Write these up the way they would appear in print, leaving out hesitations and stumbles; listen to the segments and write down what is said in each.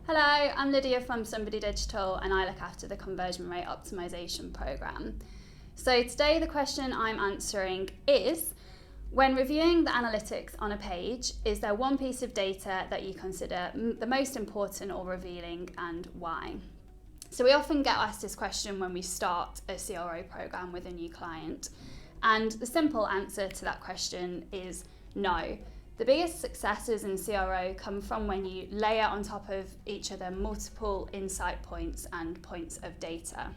Hello, I'm Lydia from Somebody Digital and I look after the conversion rate optimization program. So today the question I'm answering is, when reviewing the analytics on a page, is there one piece of data that you consider the most important or revealing, and why? So we often get asked this question when we start a CRO program with a new client, and the simple answer to that question is no. The biggest successes in CRO come from when you layer on top of each other multiple insight points and points of data.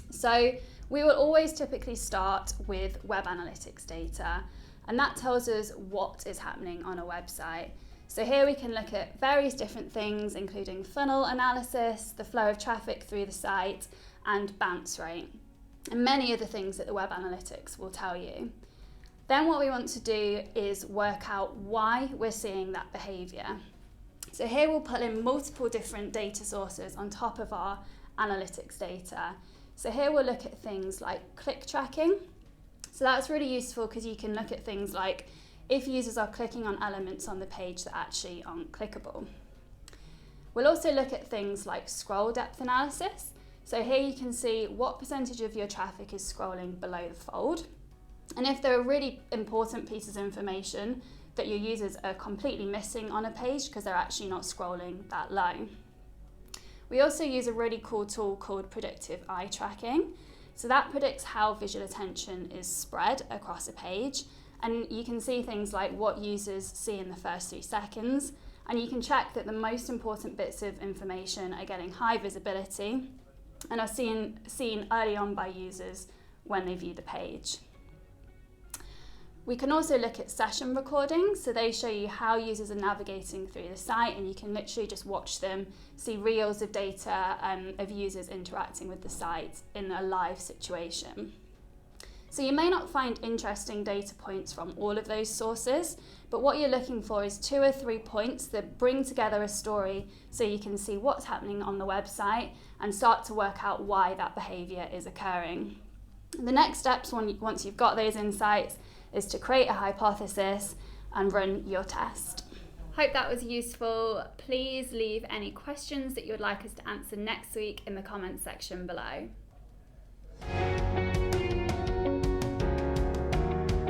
So we will always typically start with web analytics data, and that tells us what is happening on a website. So here we can look at various different things, including funnel analysis, the flow of traffic through the site, and bounce rate, and many other things that the web analytics will tell you. Then what we want to do is work out why we're seeing that behaviour. So here we'll put in multiple different data sources on top of our analytics data. So here we'll look at things like click tracking. So that's really useful because you can look at things like if users are clicking on elements on the page that actually aren't clickable. We'll also look at things like scroll depth analysis. So here you can see what percentage of your traffic is scrolling below the fold. And if there are really important pieces of information that your users are completely missing on a page because they're actually not scrolling that low. We also use a really cool tool called Predictive eye tracking. So that predicts how visual attention is spread across a page. And you can see things like what users see in the first 3 seconds. And you can check that the most important bits of information are getting high visibility and are seen early on by users when they view the page. We can also look at session recordings, so they show you how users are navigating through the site, and you can literally just watch them, see reels of data of users interacting with the site in a live situation. So you may not find interesting data points from all of those sources, but what you're looking for is 2 or 3 points that bring together a story so you can see what's happening on the website and start to work out why that behaviour is occurring. The next steps, once you've got those insights, is to create a hypothesis and run your test. Hope that was useful. Please leave any questions that you would like us to answer next week in the comments section below.